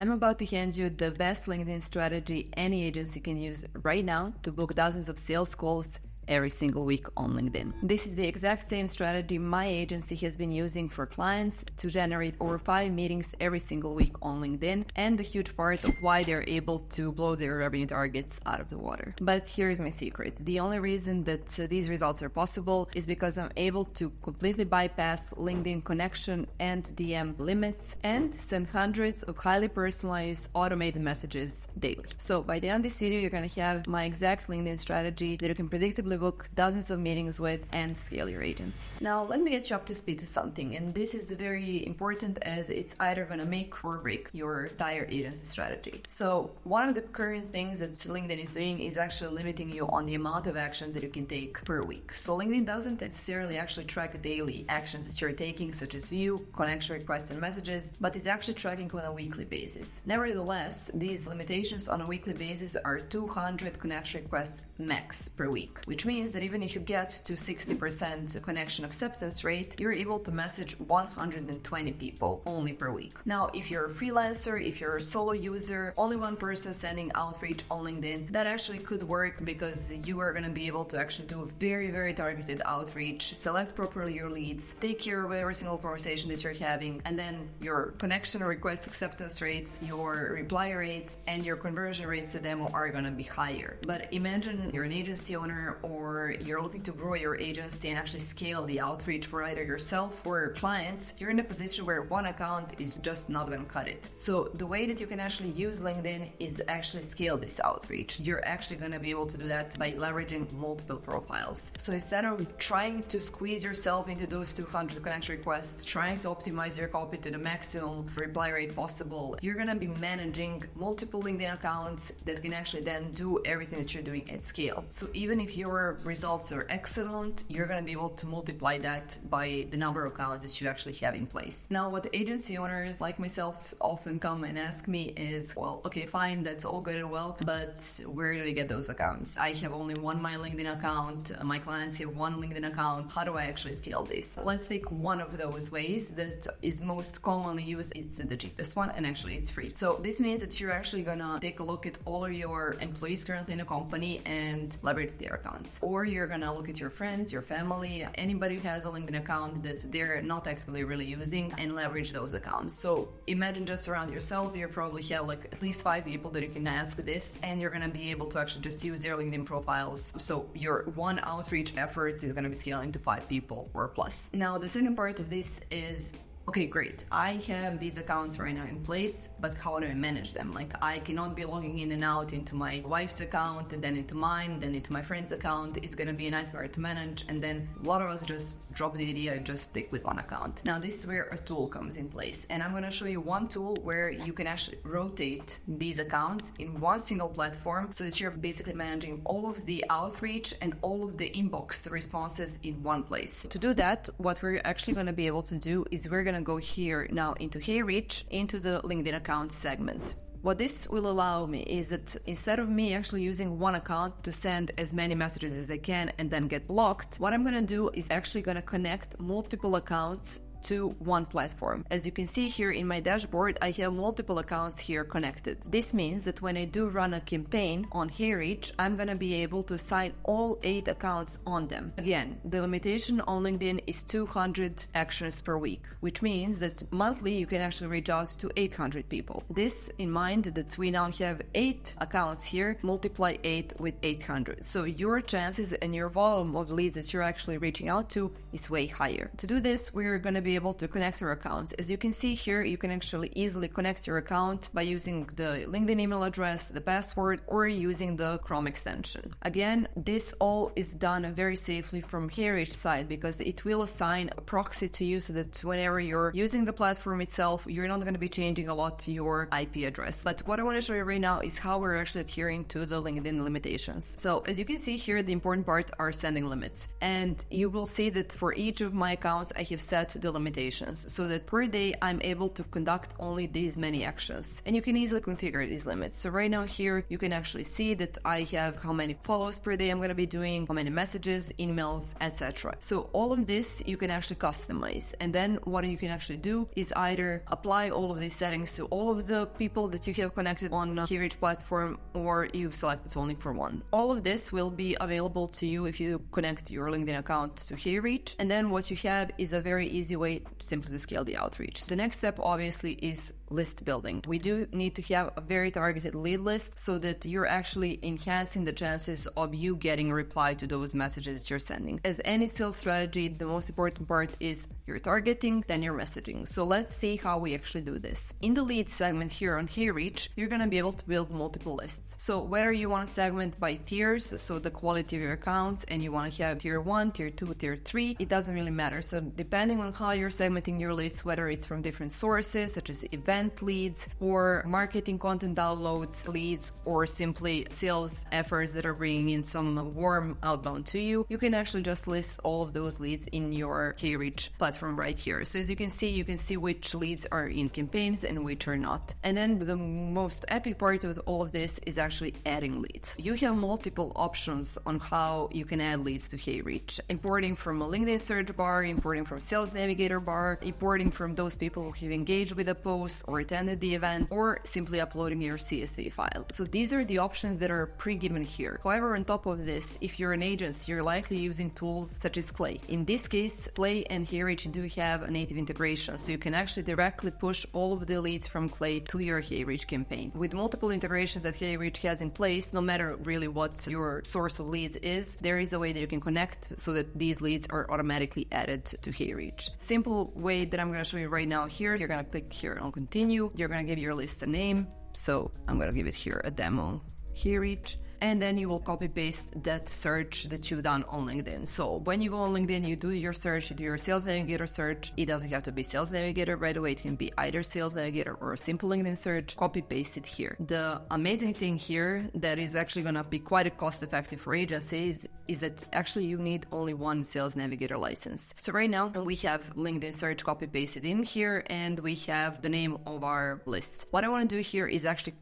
I'm about to hand you the best LinkedIn strategy any agency can use right now to book dozens of sales calls every single week on LinkedIn. This is the exact same strategy my agency has been using for clients to generate over 5 meetings every single week on LinkedIn, and a huge part of why they're able to blow their revenue targets out of the water. But here's my secret. The only reason that these results are possible is because I'm able to completely bypass LinkedIn connection and DM limits and send hundreds of highly personalized automated messages daily. So by the end of this video, you're going to have my exact LinkedIn strategy that you can predictably book dozens of meetings with and scale your agency. Now, let me get you up to speed to something, and this is very important as it's either going to make or break your entire agency strategy. So one of the current things that LinkedIn is doing is actually limiting you on the amount of actions that you can take per week. So LinkedIn doesn't necessarily actually track daily actions that you're taking, such as view, connection requests, and messages, but it's actually tracking on a weekly basis. Nevertheless, these limitations on a weekly basis are 200 connection requests max per week, which means that even if you get to 60% connection acceptance rate, you're able to message 120 people only per week. Now, if you're a freelancer, if you're a solo user, only one person sending outreach on LinkedIn, that actually could work because you are going to be able to actually do very, very targeted outreach, select properly your leads, take care of every single conversation that you're having, and then your connection request acceptance rates, your reply rates, and your conversion rates to them are going to be higher. But imagine you're an agency owner or you're looking to grow your agency and actually scale the outreach for either yourself or your clients. You're in a position where one account is just not going to cut it. So the way that you can actually use LinkedIn is actually scale this outreach. You're actually going to be able to do that by leveraging multiple profiles. So instead of trying to squeeze yourself into those 200 connection requests, trying to optimize your copy to the maximum reply rate possible, you're going to be managing multiple LinkedIn accounts that can actually then do everything that you're doing at scale. So even if your results are excellent, you're going to be able to multiply that by the number of accounts that you actually have in place. Now, what agency owners like myself often come and ask me is, well, okay, fine, that's all good and well, but where do I get those accounts? I have only one My LinkedIn account. My clients have one LinkedIn account. How do I actually scale this? Let's take one of those ways that is most commonly used. It's the cheapest one, and actually it's free. So this means that you're actually going to take a look at all of your employees currently in a company and leverage their accounts. Or you're going to look at your friends, your family, anybody who has a LinkedIn account that they're not actively really using, and leverage those accounts. So imagine just around yourself, you probably have like at least 5 people that you can ask this, and you're going to be able to actually just use their LinkedIn profiles. So your one outreach efforts is going to be scaling to 5 people or plus. Now, the second part of this is, okay, great. I have these accounts right now in place, but how do I manage them? Like, I cannot be logging in and out into my wife's account and then into mine, then into my friend's account. It's going to be a nightmare to manage. And then a lot of us just drop the idea and just stick with one account. Now, this is where a tool comes in place. And I'm going to show you one tool where you can actually rotate these accounts in one single platform so that you're basically managing all of the outreach and all of the inbox responses in one place. To do that, what we're actually going to be able to do is we're going to go here now into HeyReach, into the LinkedIn account segment. What this will allow me is that instead of me actually using one account to send as many messages as I can and then get blocked, what I'm going to do is actually going to connect multiple accounts to one platform. As you can see here in my dashboard, I have multiple accounts here connected. This means that when I do run a campaign on HeyReach, I'm gonna be able to assign all 8 accounts on them. Again, the limitation on LinkedIn is 200 actions per week, which means that monthly you can actually reach out to 800 people. This in mind that we now have 8 accounts here, multiply 8 with 800. So your chances and your volume of leads that you're actually reaching out to is way higher. To do this, we're gonna be able to connect your accounts. As you can see here, you can actually easily connect your account by using the LinkedIn email address, the password, or using the Chrome extension. Again, this all is done very safely from HeyReach side because it will assign a proxy to you so that whenever you're using the platform itself, you're not going to be changing a lot to your IP address. But what I want to show you right now is how we're actually adhering to the LinkedIn limitations. So as you can see here, the important part are sending limits. And you will see that for each of my accounts, I have set the limitations so that per day I'm able to conduct only these many actions. And you can easily configure these limits. So right now here, you can actually see that I have how many follows per day I'm going to be doing, how many messages, emails, etc. So all of this you can actually customize. And then what you can actually do is either apply all of these settings to all of the people that you have connected on HeyReach platform, or you select it only for one. All of this will be available to you if you connect your LinkedIn account to HeyReach. And then what you have is a very easy way simply to scale the outreach. The next step obviously is list building. We do need to have a very targeted lead list so that you're actually enhancing the chances of you getting a reply to those messages that you're sending. As any sales strategy, the most important part is your targeting, then your messaging. So let's see how we actually do this. In the lead segment here on HeyReach, you're going to be able to build multiple lists. So whether you want to segment by tiers, so the quality of your accounts, and you want to have tier 1, tier 2, tier 3, it doesn't really matter. So depending on how you're segmenting your lists, whether it's from different sources such as event leads or marketing content downloads leads, or simply sales efforts that are bringing in some warm outbound to you, you can actually just list all of those leads in your HeyReach platform right here. So as you can see which leads are in campaigns and which are not. And then the most epic part of all of this is actually adding leads. You have multiple options on how you can add leads to HeyReach. Importing from a LinkedIn search bar, importing from Sales Navigator bar, importing from those people who have engaged with a post or attended the event, or simply uploading your CSV file. So these are the options that are pre-given here. However, on top of this, if you're an agency, you're likely using tools such as Clay. In this case, Clay and HeyReach do have a native integration, so you can actually directly push all of the leads from Clay to your HeyReach campaign. With multiple integrations that HeyReach has in place, no matter really what your source of leads is, there is a way that you can connect so that these leads are automatically added to HeyReach. Simple way that I'm going to show you right now here, you're going to click here on continue. You're going to give your list a name. So I'm going to give it here a demo HeyReach. And then you will copy paste that search that you've done on LinkedIn. So when you go on LinkedIn, you do your search, you do your Sales Navigator search. It doesn't have to be Sales Navigator right away. It can be either Sales Navigator or a simple LinkedIn search. Copy paste it here. The amazing thing here that is actually going to be quite cost effective for agencies is that actually you need only one Sales Navigator license. So right now we have LinkedIn search copy pasted in here, and we have the name of our list. What I want to do here is actually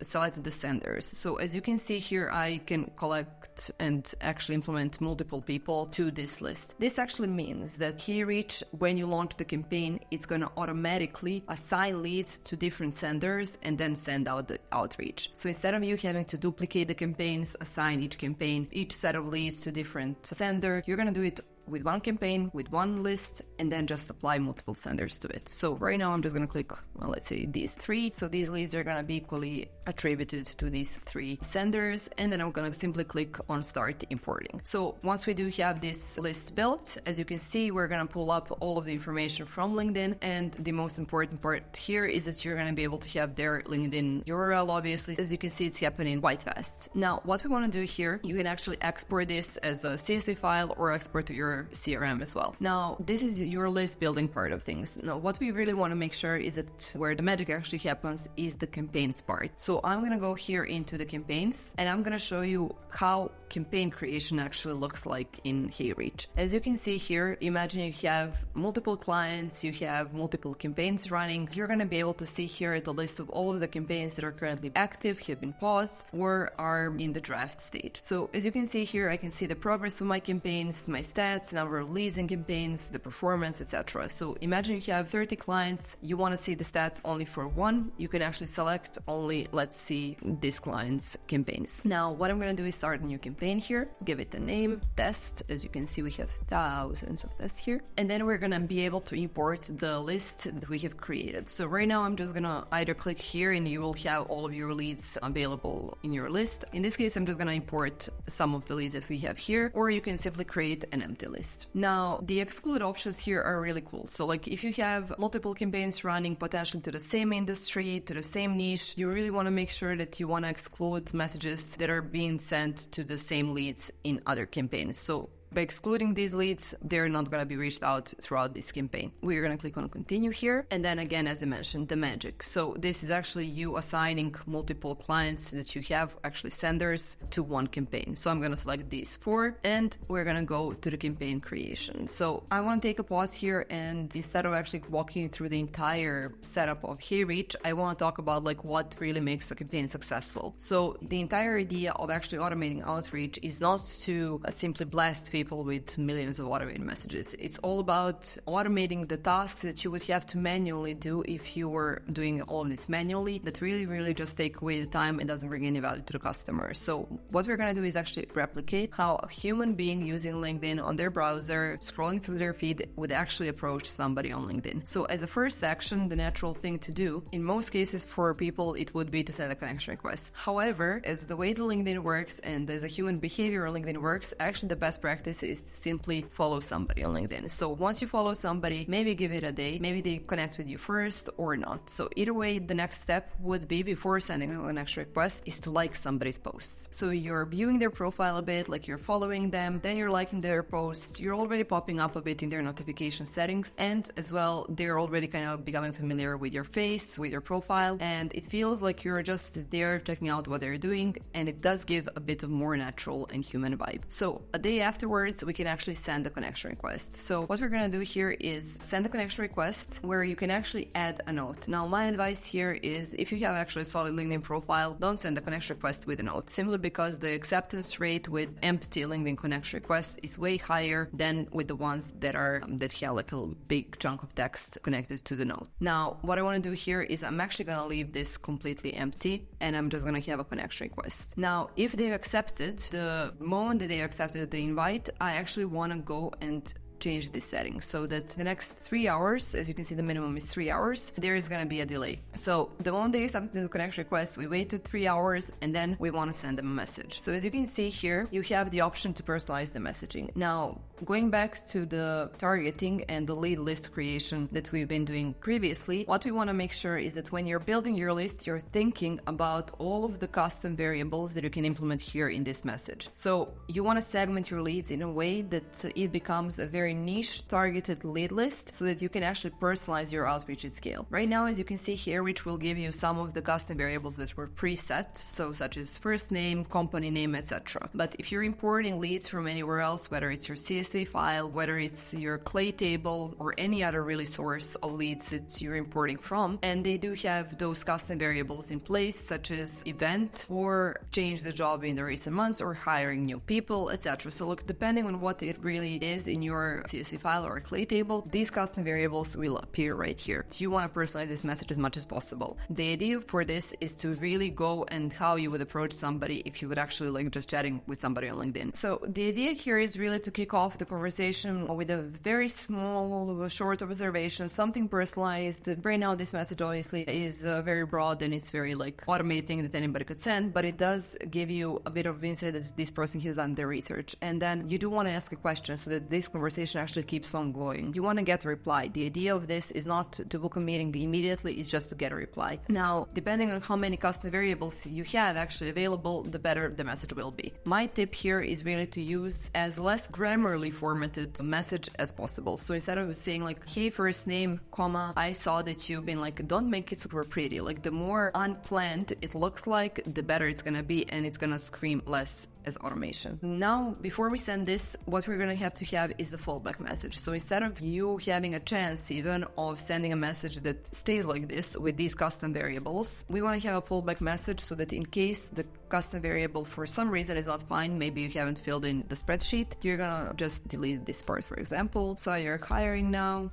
select the senders. So as you can see here, I can collect and actually implement multiple people to this list. This actually means that HeyReach, when you launch the campaign, it's going to automatically assign leads to different senders and then send out the outreach. So instead of you having to duplicate the campaigns, assign each set of leads to different sender, you're going to do it with one campaign, with one list, and then just apply multiple senders to it. So right now I'm just going to click, well, let's say these 3. So these leads are going to be equally attributed to these 3 senders, and then I'm going to simply click on start importing. So once we do have this list built, as you can see, we're going to pull up all of the information from LinkedIn, and the most important part here is that you're going to be able to have their LinkedIn URL, obviously. As you can see, it's happening quite fast. Now, what we want to do here, you can actually export this as a CSV file or export to your CRM as well. Now, this is your list building part of things. Now, what we really want to make sure is that where the magic actually happens is the campaigns part. So I'm going to go here into the campaigns, and I'm going to show you how campaign creation actually looks like in HeyReach. As you can see here, imagine you have multiple clients, you have multiple campaigns running. You're going to be able to see here the list of all of the campaigns that are currently active, have been paused, or are in the draft stage. So as you can see here, I can see the progress of my campaigns, my stats, number of leads in campaigns, the performance, etc. So imagine you have 30 clients, you want to see the stats only for one, you can actually select only, let's see, this client's campaigns. Now, what I'm going to do is start a new campaign here, give it a name, test. As you can see, we have thousands of tests here. And then we're going to be able to import the list that we have created. So right now, I'm just going to either click here and you will have all of your leads available in your list. In this case, I'm just going to import some of the leads that we have here, or you can simply create an empty list. Now, the exclude options here are really cool. So like if you have multiple campaigns running potentially to the same industry, to the same niche, you really want to make sure that you want to exclude messages that are being sent to the same leads in other campaigns. So by excluding these leads, they're not going to be reached out throughout this campaign. We're going to click on continue here. And then again, as I mentioned, the magic. So this is actually you assigning multiple clients that you have, actually senders, to one campaign. So I'm going to select these 4 and we're going to go to the campaign creation. So I want to take a pause here, and instead of actually walking you through the entire setup of HeyReach, I want to talk about like what really makes a campaign successful. So the entire idea of actually automating outreach is not to simply blast people with millions of automated messages. It's all about automating the tasks that you would have to manually do if you were doing all of this manually, that really just take away the time and doesn't bring any value to the customer. So what we're going to do is actually replicate how a human being using LinkedIn on their browser, scrolling through their feed, would actually approach somebody on LinkedIn. So as a first action, the natural thing to do, in most cases for people, it would be to send a connection request. However, as the way the LinkedIn works and as a human behavior on LinkedIn works, actually the best practice is to simply follow somebody on LinkedIn. So once you follow somebody, maybe give it a day, maybe they connect with you first or not. So either way, the next step would be, before sending a connection request, is to like somebody's posts. So you're viewing their profile a bit, like you're following them, then you're liking their posts, you're already popping up a bit in their notification settings, and as well, they're already kind of becoming familiar with your face, with your profile, and it feels like you're just there checking out what they're doing, and it does give a bit of more natural and human vibe. So a day afterwards, we can actually send a connection request. So what we're going to do here is send a connection request where you can actually add a note. Now, my advice here is, if you have actually a solid LinkedIn profile, don't send a connection request with a note, simply because the acceptance rate with empty LinkedIn connection requests is way higher than with the ones that have like a big chunk of text connected to the note. Now, what I want to do here is I'm actually going to leave this completely empty, and I'm just going to have a connection request. Now, if they accepted, the moment that they accepted the invite, I actually want to go and change this setting so that the next 3 hours, as you can see, the minimum is 3 hours, there is going to be a delay. So the moment they accepted the connection request, we waited 3 hours, and then we want to send them a message. So as you can see here, you have the option to personalize the messaging. Now, going back to the targeting and the lead list creation that we've been doing previously, what we want to make sure is that when you're building your list, you're thinking about all of the custom variables that you can implement here in this message. So you want to segment your leads in a way that it becomes a very niche targeted lead list, so that you can actually personalize your outreach at scale. Right now, as you can see here, which will give you some of the custom variables that were preset, so such as first name, company name, etc. But if you're importing leads from anywhere else, whether it's your CSV file, whether it's your Clay table, or any other really source of leads that you're importing from, and they do have those custom variables in place, such as event, or change the job in the recent months, or hiring new people, etc. So look, depending on what it really is in your CSV file or Clay table, these custom variables will appear right here. So you want to personalize this message as much as possible. The idea for this is to really go and how you would approach somebody if you would actually like just chatting with somebody on LinkedIn. So the idea here is really to kick off the conversation with a very small, short observation, something personalized. Right now, this message obviously is very broad, and it's very like automating that anybody could send, but it does give you a bit of insight that this person has done their research. And then you do want to ask a question so that this conversation actually keeps on going. You want to get a reply. The idea of this is not to book a meeting immediately, it's just to get a reply. Now, depending on how many custom variables you have actually available, the better the message will be. My tip here is really to use as less grammarly formatted message as possible. So instead of saying like, hey, first name, comma, I saw that you've been like, don't make it super pretty. Like, the more unplanned it looks like, the better it's gonna be, and it's gonna scream less as automation. Now, before we send this, what we're going to have is the fallback message. So instead of you having a chance even of sending a message that stays like this with these custom variables, we want to have a fallback message so that in case the custom variable for some reason is not fine, maybe you haven't filled in the spreadsheet, you're going to just delete this part, for example. So you're hiring now.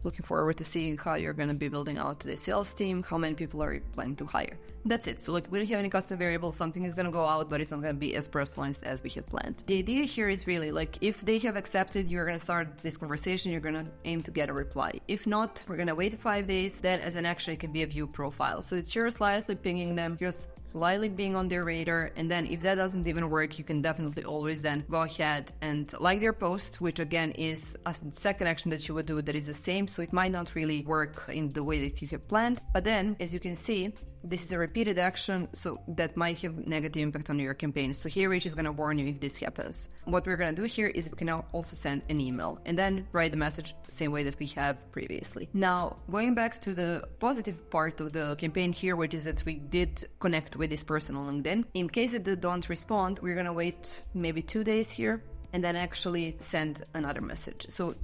Looking forward to seeing how you're going to be building out the sales team, how many people are you planning to hire. That's it. So like, we don't have any custom variables, something is going to go out, but it's not going to be as personalized as we had planned. The idea here is really like, if they have accepted, you're going to start this conversation, you're going to aim to get a reply. If not, we're going to wait 5 days, then as an action it can be a view profile. So that you're slightly pinging them, you're slightly being on their radar, and then if that doesn't even work, you can definitely always then go ahead and like their post, which again is a second action that you would do that is the same, so it might not really work in the way that you have planned. But then, as you can see, this is a repeated action, so that might have negative impact on your campaign. So HeyReach is going to warn you if this happens. What we're going to do here is we can now also send an email and then write the message same way that we have previously. Now, going back to the positive part of the campaign here, which is that we did connect with this person on LinkedIn. In case that they don't respond, we're going to wait maybe 2 days here and then actually send another message. So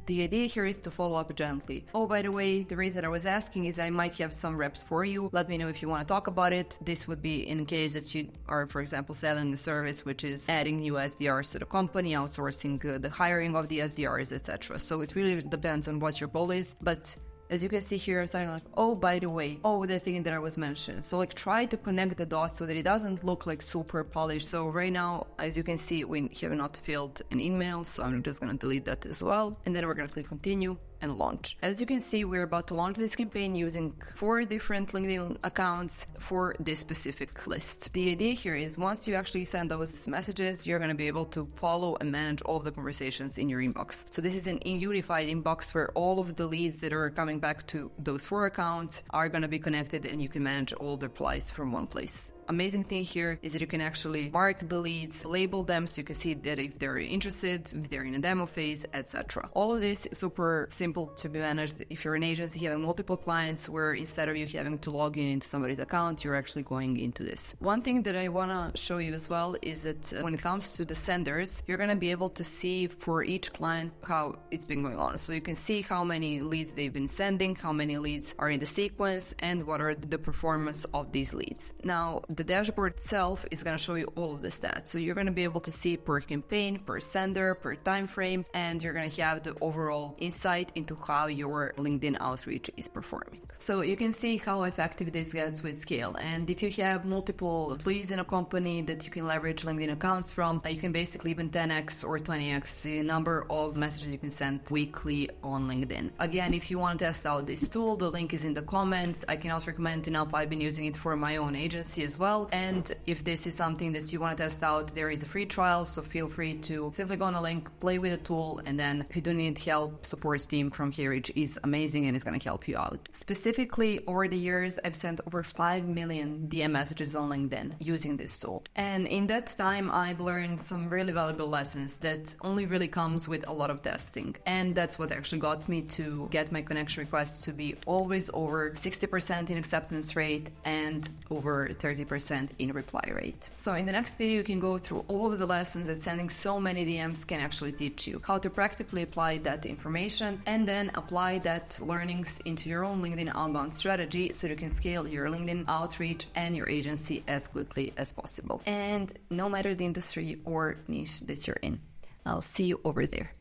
the idea here is to follow up gently. Oh, by the way, the reason I was asking is I might have some reps for you. Let me know if you want to talk about it. This would be in case that you are, for example, selling a service which is adding new SDRs to the company, outsourcing the hiring of the SDRs, etc. So it really depends on what your goal is. But as you can see here, I'm starting like, oh, by the way, oh, the thing that I was mentioned. So like try to connect the dots so that it doesn't look like super polished. So right now, as you can see, we have not filled an email. So I'm just going to delete that as well. And then we're going to click continue and launch. As you can see, we're about to launch this campaign using 4 different LinkedIn accounts for this specific list. The idea here is once you actually send those messages, you're going to be able to follow and manage all of the conversations in your inbox. So this is an unified inbox where all of the leads that are coming back to those 4 accounts are going to be connected and you can manage all the replies from one place. Amazing thing here is that you can actually mark the leads, label them so you can see that if they're interested, if they're in a demo phase, etc. All of this is super simple to be managed if you're an agency having multiple clients where instead of you having to log in into somebody's account, you're actually going into this. One thing that I want to show you as well is that when it comes to the senders, you're going to be able to see for each client how it's been going on. So you can see how many leads they've been sending, how many leads are in the sequence, and what are the performance of these leads. Now, the dashboard itself is going to show you all of the stats. So you're going to be able to see per campaign, per sender, per time frame, and you're going to have the overall insight into how your LinkedIn outreach is performing. So you can see how effective this gets with scale. And if you have multiple employees in a company that you can leverage LinkedIn accounts from, you can basically even 10x or 20x the number of messages you can send weekly on LinkedIn. Again, if you want to test out this tool, the link is in the comments. I can also recommend enough. I've been using it for my own agency as well. And if this is something that you want to test out, there is a free trial, so feel free to simply go on a link, play with the tool, and then if you do need help, support team from HeyReach is amazing and it's going to help you out. Specifically, over the years, I've sent over 5 million DM messages on LinkedIn using this tool. And in that time, I've learned some really valuable lessons that only really comes with a lot of testing. And that's what actually got me to get my connection requests to be always over 60% in acceptance rate and over 30% in reply rate. So in the next video, you can go through all of the lessons that sending so many DMs can actually teach you, how to practically apply that information and then apply that learnings into your own LinkedIn outbound strategy so you can scale your LinkedIn outreach and your agency as quickly as possible. And no matter the industry or niche that you're in, I'll see you over there.